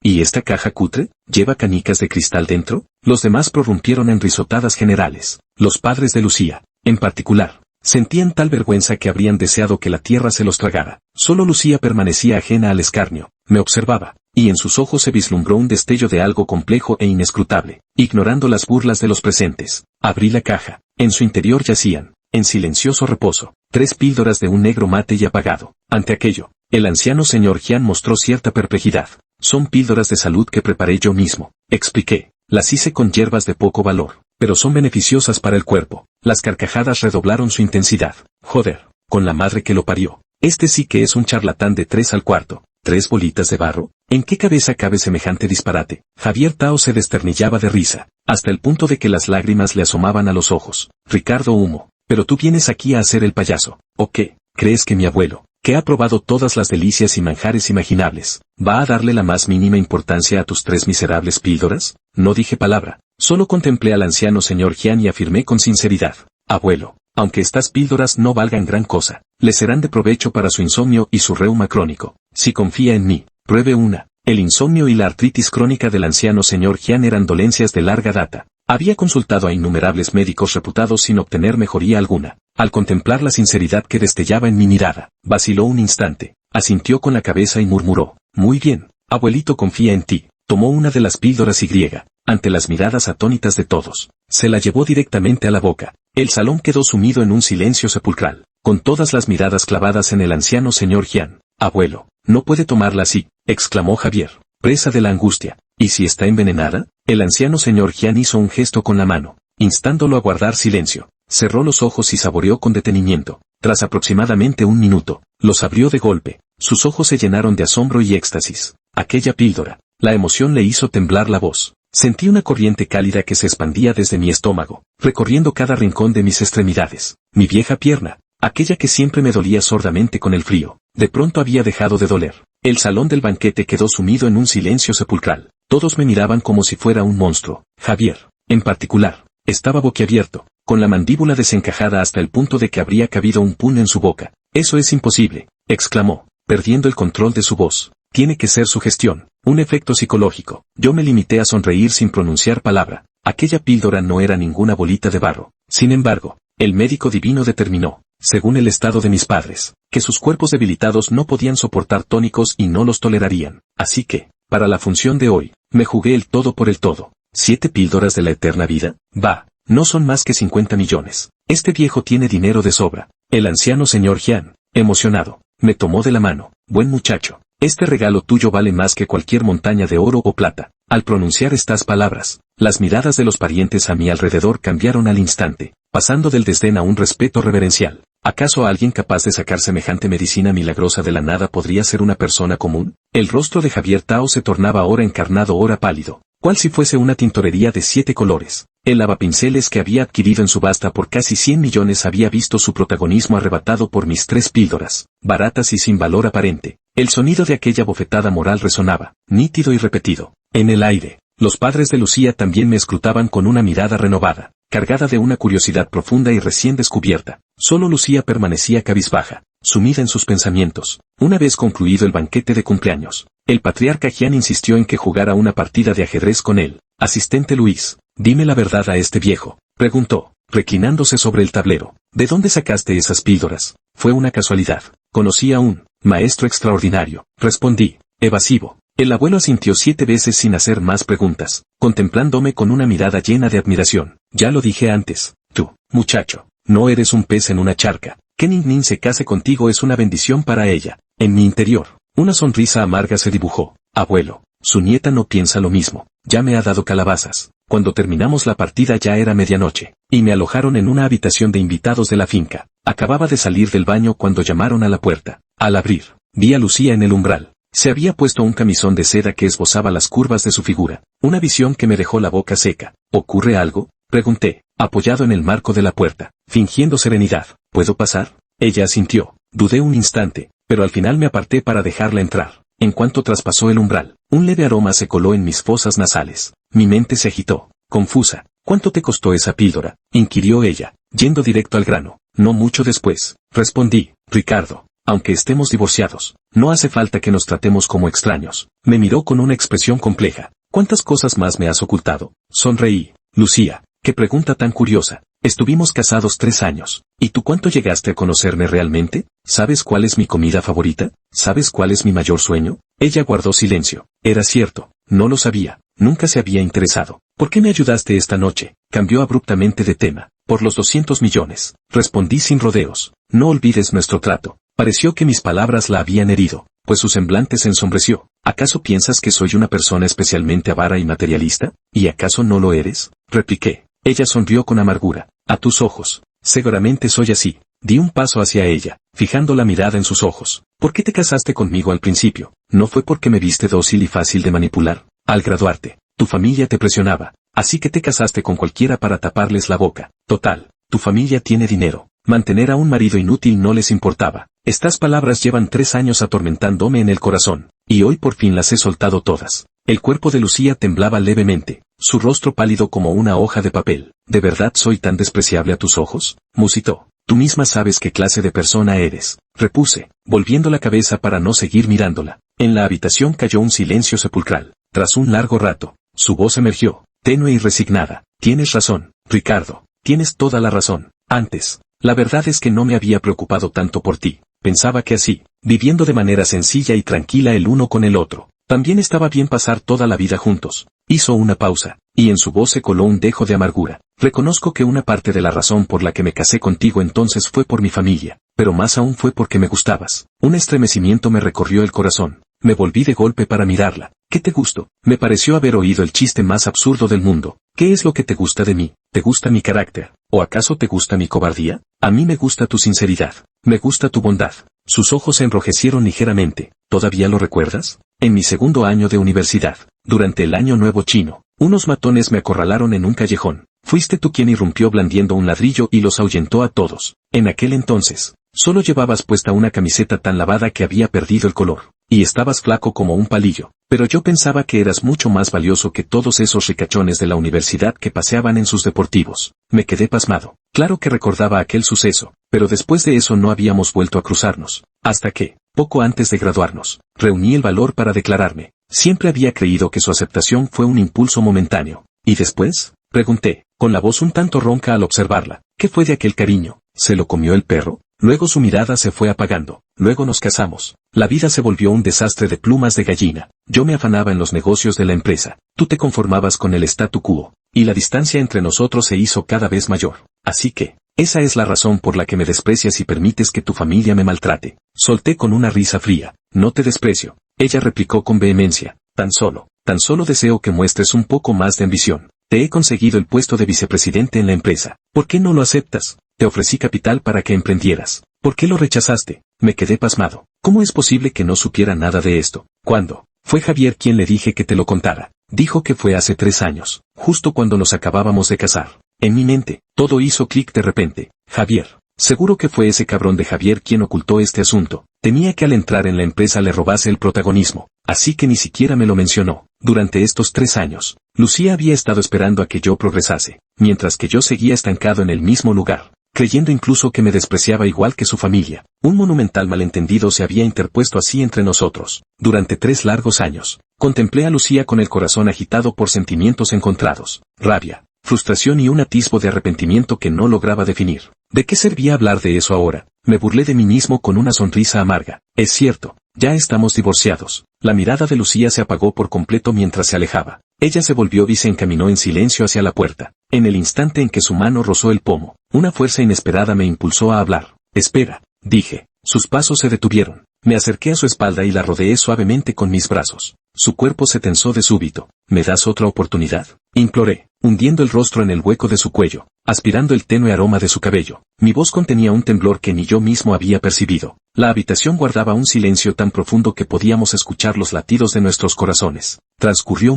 ¿Y esta caja cutre? ¿Lleva canicas de cristal dentro? Los demás prorrumpieron en risotadas generales. Los padres de Lucía, en particular, sentían tal vergüenza que habrían deseado que la tierra se los tragara. Solo Lucía permanecía ajena al escarnio. Me observaba, y en sus ojos se vislumbró un destello de algo complejo e inescrutable. Ignorando las burlas de los presentes, abrí la caja. En su interior yacían, en silencioso reposo, 3 píldoras de un negro mate y apagado. Ante aquello, el anciano señor Jian mostró cierta perplejidad. Son píldoras de salud que preparé yo mismo, expliqué. Las hice con hierbas de poco valor, pero son beneficiosas para el cuerpo. Las carcajadas redoblaron su intensidad. Joder, con la madre que lo parió. Este sí que es un charlatán de 3 al cuarto. 3 bolitas de barro. ¿En qué cabeza cabe semejante disparate? Javier Tao se desternillaba de risa, hasta el punto de que las lágrimas le asomaban a los ojos. Ricardo Humo, pero tú vienes aquí a hacer el payaso, ¿o qué? ¿Crees que mi abuelo, que ha probado todas las delicias y manjares imaginables, va a darle la más mínima importancia a tus 3 miserables píldoras? No dije palabra, solo contemplé al anciano señor Jian y afirmé con sinceridad, abuelo, aunque estas píldoras no valgan gran cosa, le serán de provecho para su insomnio y su reuma crónico. Si confía en mí, pruebe una. El insomnio y la artritis crónica del anciano señor Jian eran dolencias de larga data. Había consultado a innumerables médicos reputados sin obtener mejoría alguna. Al contemplar la sinceridad que destellaba en mi mirada, vaciló un instante, asintió con la cabeza y murmuró, muy bien, abuelito confía en ti. Tomó una de las píldoras y, ante las miradas atónitas de todos, se la llevó directamente a la boca. El salón quedó sumido en un silencio sepulcral, con todas las miradas clavadas en el anciano señor Jian. Abuelo, no puede tomarla así, exclamó Javier, presa de la angustia. ¿Y si está envenenada? El anciano señor Jian hizo un gesto con la mano, instándolo a guardar silencio. Cerró los ojos y saboreó con detenimiento. Tras aproximadamente un minuto, los abrió de golpe. Sus ojos se llenaron de asombro y éxtasis. Aquella píldora. La emoción le hizo temblar la voz. Sentí una corriente cálida que se expandía desde mi estómago, recorriendo cada rincón de mis extremidades. Mi vieja pierna, aquella que siempre me dolía sordamente con el frío, de pronto había dejado de doler. El salón del banquete quedó sumido en un silencio sepulcral. Todos me miraban como si fuera un monstruo. Javier, en particular, estaba boquiabierto, con la mandíbula desencajada hasta el punto de que habría cabido un puño en su boca. Eso es imposible, exclamó, perdiendo el control de su voz. Tiene que ser sugestión, un efecto psicológico. Yo me limité a sonreír sin pronunciar palabra. Aquella píldora no era ninguna bolita de barro. Sin embargo, el médico divino determinó, según el estado de mis padres, que sus cuerpos debilitados no podían soportar tónicos y no los tolerarían. Así que, para la función de hoy, me jugué el todo por el todo. 7 píldoras de la eterna vida, bah, no son más que 50 millones. Este viejo tiene dinero de sobra. El anciano señor Jian, emocionado, me tomó de la mano. Buen muchacho, este regalo tuyo vale más que cualquier montaña de oro o plata. Al pronunciar estas palabras, las miradas de los parientes a mi alrededor cambiaron al instante, pasando del desdén a un respeto reverencial. ¿Acaso alguien capaz de sacar semejante medicina milagrosa de la nada podría ser una persona común? El rostro de Javier Tao se tornaba ora encarnado ora pálido, cual si fuese una tintorería de 7 colores. El lavapinceles que había adquirido en subasta por casi 100 millones había visto su protagonismo arrebatado por mis 3 píldoras, baratas y sin valor aparente. El sonido de aquella bofetada moral resonaba, nítido y repetido, en el aire. Los padres de Lucía también me escrutaban con una mirada renovada, cargada de una curiosidad profunda y recién descubierta. Solo Lucía permanecía cabizbaja, sumida en sus pensamientos. Una vez concluido el banquete de cumpleaños, el patriarca Jian insistió en que jugara una partida de ajedrez con él. Asistente Luis, dime la verdad a este viejo, preguntó, reclinándose sobre el tablero. ¿De dónde sacaste esas píldoras? Fue una casualidad. Conocí a un maestro extraordinario, respondí, evasivo. El abuelo asintió 7 veces sin hacer más preguntas, contemplándome con una mirada llena de admiración. Ya lo dije antes, tú, muchacho, no eres un pez en una charca. Que Ning Ning se case contigo es una bendición para ella. En mi interior, una sonrisa amarga se dibujó. Abuelo, su nieta no piensa lo mismo. Ya me ha dado calabazas. Cuando terminamos la partida ya era medianoche, y me alojaron en una habitación de invitados de la finca. Acababa de salir del baño cuando llamaron a la puerta. Al abrir, vi a Lucía en el umbral. Se había puesto un camisón de seda que esbozaba las curvas de su figura. Una visión que me dejó la boca seca. ¿Ocurre algo? Pregunté, apoyado en el marco de la puerta, fingiendo serenidad. ¿Puedo pasar? Ella asintió. Dudé un instante, pero al final me aparté para dejarla entrar. En cuanto traspasó el umbral, un leve aroma se coló en mis fosas nasales. Mi mente se agitó, confusa. ¿Cuánto te costó esa píldora?, inquirió ella, yendo directo al grano. No mucho después, respondí. Ricardo, aunque estemos divorciados, no hace falta que nos tratemos como extraños. Me miró con una expresión compleja. ¿Cuántas cosas más me has ocultado? Sonreí. Lucía, qué pregunta tan curiosa. Estuvimos casados 3 años. ¿Y tú cuánto llegaste a conocerme realmente? ¿Sabes cuál es mi comida favorita? ¿Sabes cuál es mi mayor sueño? Ella guardó silencio. Era cierto, no lo sabía, nunca se había interesado. ¿Por qué me ayudaste esta noche? Cambió abruptamente de tema. Por los 200 millones. Respondí sin rodeos. No olvides nuestro trato. Pareció que mis palabras la habían herido, pues su semblante se ensombreció. ¿Acaso piensas que soy una persona especialmente avara y materialista? ¿Y acaso no lo eres? Repliqué. Ella sonrió con amargura. A tus ojos. Seguramente soy así. Di un paso hacia ella, fijando la mirada en sus ojos. ¿Por qué te casaste conmigo al principio? ¿No fue porque me viste dócil y fácil de manipular? Al graduarte, tu familia te presionaba, así que te casaste con cualquiera para taparles la boca. Total, tu familia tiene dinero. Mantener a un marido inútil no les importaba. Estas palabras llevan 3 años atormentándome en el corazón, y hoy por fin las he soltado todas. El cuerpo de Lucía temblaba levemente, su rostro pálido como una hoja de papel. ¿De verdad soy tan despreciable a tus ojos? Musitó. Tú misma sabes qué clase de persona eres, repuse, volviendo la cabeza para no seguir mirándola. En la habitación cayó un silencio sepulcral. Tras un largo rato, su voz emergió, tenue y resignada. Tienes razón, Ricardo, tienes toda la razón. Antes, la verdad es que no me había preocupado tanto por ti. Pensaba que así, viviendo de manera sencilla y tranquila el uno con el otro, también estaba bien pasar toda la vida juntos. Hizo una pausa, y en su voz se coló un dejo de amargura. Reconozco que una parte de la razón por la que me casé contigo entonces fue por mi familia, pero más aún fue porque me gustabas. Un estremecimiento me recorrió el corazón. Me volví de golpe para mirarla. ¿Qué te gusto? Me pareció haber oído el chiste más absurdo del mundo. ¿Qué es lo que te gusta de mí? ¿Te gusta mi carácter? ¿O acaso te gusta mi cobardía? A mí me gusta tu sinceridad. Me gusta tu bondad. Sus ojos se enrojecieron ligeramente. ¿Todavía lo recuerdas? En mi segundo año de universidad, durante el Año Nuevo Chino, unos matones me acorralaron en un callejón. Fuiste tú quien irrumpió blandiendo un ladrillo y los ahuyentó a todos. En aquel entonces, solo llevabas puesta una camiseta tan lavada que había perdido el color, y estabas flaco como un palillo. Pero yo pensaba que eras mucho más valioso que todos esos ricachones de la universidad que paseaban en sus deportivos. Me quedé pasmado. Claro que recordaba aquel suceso, pero después de eso no habíamos vuelto a cruzarnos. Hasta que, poco antes de graduarnos, reuní el valor para declararme. Siempre había creído que su aceptación fue un impulso momentáneo. ¿Y después? Pregunté, con la voz un tanto ronca al observarla. ¿Qué fue de aquel cariño? ¿Se lo comió el perro? Luego su mirada se fue apagando. Luego nos casamos. La vida se volvió un desastre de plumas de gallina. Yo me afanaba en los negocios de la empresa. Tú te conformabas con el statu quo. Y la distancia entre nosotros se hizo cada vez mayor. Así que, esa es la razón por la que me desprecias y permites que tu familia me maltrate. Solté con una risa fría. No te desprecio. Ella replicó con vehemencia. Tan solo deseo que muestres un poco más de ambición. Te he conseguido el puesto de vicepresidente en la empresa. ¿Por qué no lo aceptas? Te ofrecí capital para que emprendieras. ¿Por qué lo rechazaste? Me quedé pasmado. ¿Cómo es posible que no supiera nada de esto? ¿Cuándo? Fue Javier quien le dije que te lo contara. Dijo que fue hace 3 años, justo cuando nos acabábamos de casar. En mi mente, todo hizo clic de repente. Javier. Seguro que fue ese cabrón de Javier quien ocultó este asunto. Temía que al entrar en la empresa le robase el protagonismo, así que ni siquiera me lo mencionó. Durante estos 3 años, Lucía había estado esperando a que yo progresase, mientras que yo seguía estancado en el mismo lugar, creyendo incluso que me despreciaba igual que su familia. Un monumental malentendido se había interpuesto así entre nosotros. Durante 3 largos años, contemplé a Lucía con el corazón agitado por sentimientos encontrados, rabia, frustración y un atisbo de arrepentimiento que no lograba definir. ¿De qué servía hablar de eso ahora? Me burlé de mí mismo con una sonrisa amarga. Es cierto, ya estamos divorciados. La mirada de Lucía se apagó por completo mientras se alejaba. Ella se volvió y se encaminó en silencio hacia la puerta. En el instante en que su mano rozó el pomo, una fuerza inesperada me impulsó a hablar. Espera, dije. Sus pasos se detuvieron. Me acerqué a su espalda y la rodeé suavemente con mis brazos. Su cuerpo se tensó de súbito. ¿Me das otra oportunidad? Imploré, hundiendo el rostro en el hueco de su cuello, aspirando el tenue aroma de su cabello. Mi voz contenía un temblor que ni yo mismo había percibido. La habitación guardaba un silencio tan profundo que podíamos escuchar los latidos de nuestros corazones. Transcurrió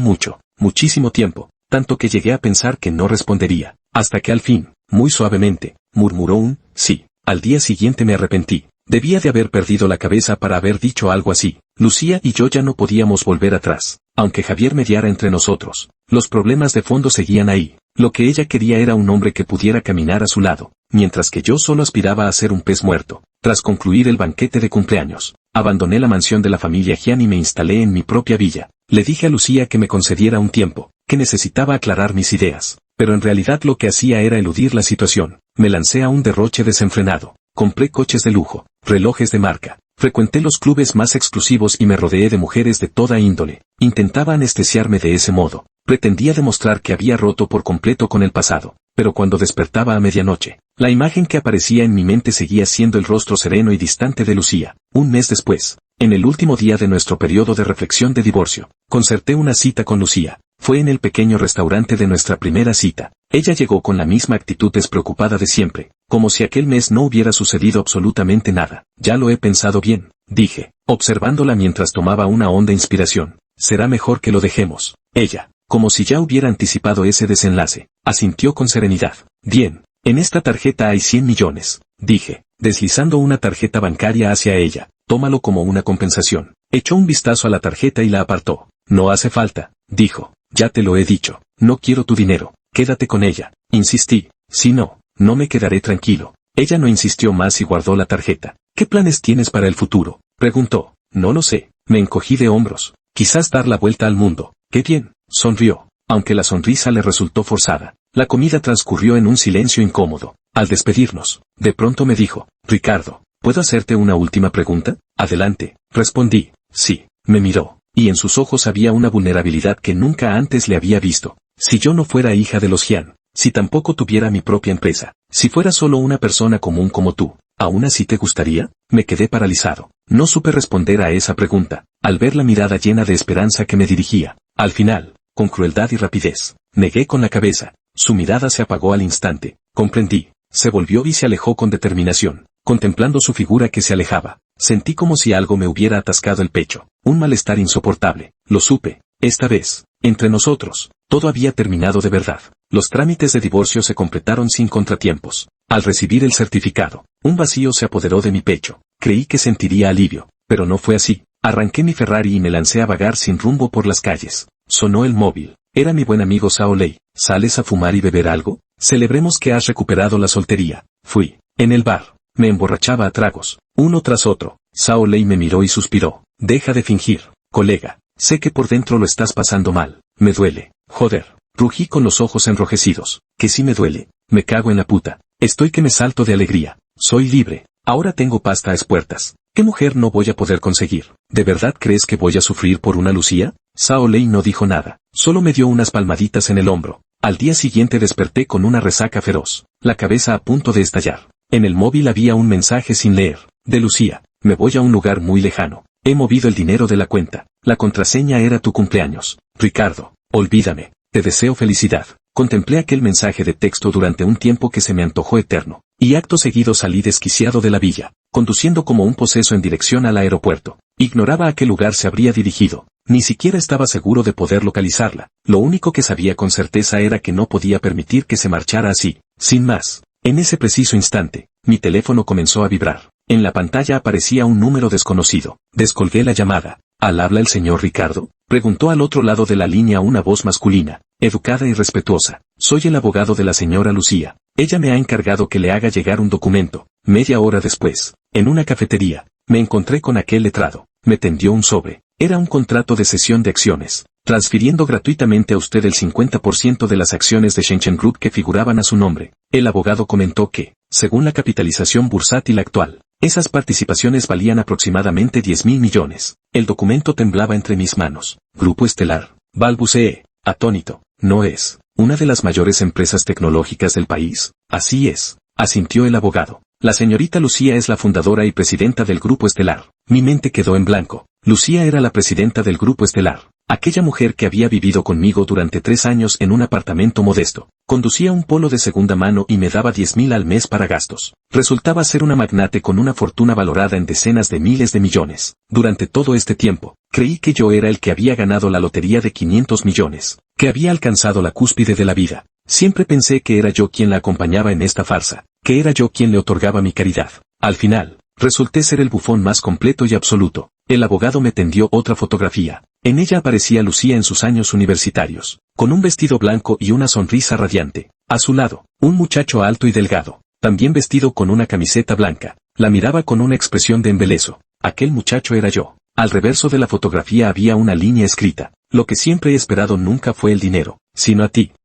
muchísimo tiempo, tanto que llegué a pensar que no respondería, hasta que al fin, muy suavemente, murmuró un sí. Al día siguiente me arrepentí. Debía de haber perdido la cabeza para haber dicho algo así. Lucía y yo ya no podíamos volver atrás, aunque Javier mediara entre nosotros. Los problemas de fondo seguían ahí. Lo que ella quería era un hombre que pudiera caminar a su lado, mientras que yo solo aspiraba a ser un pez muerto. Tras concluir el banquete de cumpleaños, abandoné la mansión de la familia Gian y me instalé en mi propia villa. Le dije a Lucía que me concediera un tiempo, que necesitaba aclarar mis ideas. pero en realidad lo que hacía era eludir la situación. Me lancé a un derroche desenfrenado. Compré coches de lujo, relojes de marca. Frecuenté los clubes más exclusivos y me rodeé de mujeres de toda índole. Intentaba anestesiarme de ese modo. Pretendía demostrar que había roto por completo con el pasado. Pero cuando despertaba a medianoche, la imagen que aparecía en mi mente seguía siendo el rostro sereno y distante de Lucía. Un mes después, en el último día de nuestro periodo de reflexión de divorcio, concerté una cita con Lucía. Fue en el pequeño restaurante de nuestra primera cita. Ella llegó con la misma actitud despreocupada de siempre, como si aquel mes no hubiera sucedido absolutamente nada. Ya lo he pensado bien, dije, observándola mientras tomaba una honda inspiración. Será mejor que lo dejemos. Ella, como si ya hubiera anticipado ese desenlace, asintió con serenidad. Bien, en esta tarjeta hay 100 millones, dije, deslizando una tarjeta bancaria hacia ella. Tómalo como una compensación. Echó un vistazo a la tarjeta y la apartó. No hace falta, dijo. Ya te lo he dicho, no quiero tu dinero, quédate con ella. Insistí, si no, no me quedaré tranquilo. Ella no insistió más y guardó la tarjeta. ¿Qué planes tienes para el futuro?, preguntó. No lo sé, me encogí de hombros. Quizás dar la vuelta al mundo. Qué bien, sonrió, aunque la sonrisa le resultó forzada. La comida transcurrió en un silencio incómodo. Al despedirnos, de pronto me dijo, Ricardo, ¿puedo hacerte una última pregunta? Adelante, respondí. Sí, me miró, y en sus ojos había una vulnerabilidad que nunca antes le había visto. Si yo no fuera hija de los Jian, si tampoco tuviera mi propia empresa, si fuera solo una persona común como tú, ¿aún así te gustaría? Me quedé paralizado. No supe responder a esa pregunta, al ver la mirada llena de esperanza que me dirigía. Al final, con crueldad y rapidez, negué con la cabeza. Su mirada se apagó al instante. Comprendí. Se volvió y se alejó con determinación. Contemplando su figura que se alejaba, sentí como si algo me hubiera atascado el pecho. Un malestar insoportable. Lo supe. Esta vez, entre nosotros, todo había terminado de verdad. Los trámites de divorcio se completaron sin contratiempos. Al recibir el certificado, un vacío se apoderó de mi pecho. Creí que sentiría alivio, pero no fue así. Arranqué mi Ferrari y me lancé a vagar sin rumbo por las calles. Sonó el móvil. Era mi buen amigo Sao Lei. ¿Sales a fumar y beber algo? Celebremos que has recuperado la soltería. Fui. En el bar. Me emborrachaba a tragos, uno tras otro. Sao Lei me miró y suspiró. Deja de fingir, colega. Sé que por dentro lo estás pasando mal. Me duele. Joder. Rugí con los ojos enrojecidos. Que sí me duele. Me cago en la puta. Estoy que me salto de alegría. Soy libre. Ahora tengo pasta a espuertas. ¿Qué mujer no voy a poder conseguir? ¿De verdad crees que voy a sufrir por una Lucía? Sao Lei no dijo nada. Solo me dio unas palmaditas en el hombro. Al día siguiente desperté con una resaca feroz. La cabeza a punto de estallar. En el móvil había un mensaje sin leer. De Lucía. Me voy a un lugar muy lejano. He movido el dinero de la cuenta. La contraseña era tu cumpleaños. Ricardo, olvídame. Te deseo felicidad. Contemplé aquel mensaje de texto durante un tiempo que se me antojó eterno. Y acto seguido salí desquiciado de la villa, conduciendo como un poseso en dirección al aeropuerto. Ignoraba a qué lugar se habría dirigido. Ni siquiera estaba seguro de poder localizarla. Lo único que sabía con certeza era que no podía permitir que se marchara así, sin más. En ese preciso instante, mi teléfono comenzó a vibrar. En la pantalla aparecía un número desconocido. Descolgué la llamada. ¿Al habla el señor Ricardo?, preguntó al otro lado de la línea una voz masculina, educada y respetuosa. Soy el abogado de la señora Lucía. Ella me ha encargado que le haga llegar un documento. Media hora después, en una cafetería, me encontré con aquel letrado. Me tendió un sobre. Era un contrato de cesión de acciones, transfiriendo gratuitamente a usted el 50% de las acciones de Shenzhen Group que figuraban a su nombre. El abogado comentó que, según la capitalización bursátil actual, esas participaciones valían aproximadamente 10.000 millones. El documento temblaba entre mis manos. Grupo Estelar. Balbuceé, atónito. ¿No es una de las mayores empresas tecnológicas del país? Así es, asintió el abogado. La señorita Lucía es la fundadora y presidenta del Grupo Estelar. Mi mente quedó en blanco. Lucía era la presidenta del Grupo Estelar. Aquella mujer que había vivido conmigo durante 3 años en un apartamento modesto. Conducía un Polo de segunda mano y me daba 10.000 al mes para gastos. Resultaba ser una magnate con una fortuna valorada en decenas de miles de millones. Durante todo este tiempo, creí que yo era el que había ganado la lotería de 500 millones, que había alcanzado la cúspide de la vida. Siempre pensé que era yo quien la acompañaba en esta farsa, que era yo quien le otorgaba mi caridad. Al final, resulté ser el bufón más completo y absoluto. El abogado me tendió otra fotografía. En ella aparecía Lucía en sus años universitarios, con un vestido blanco y una sonrisa radiante. A su lado, un muchacho alto y delgado, también vestido con una camiseta blanca. La miraba con una expresión de embeleso. Aquel muchacho era yo. Al reverso de la fotografía había una línea escrita. Lo que siempre he esperado nunca fue el dinero, sino a ti.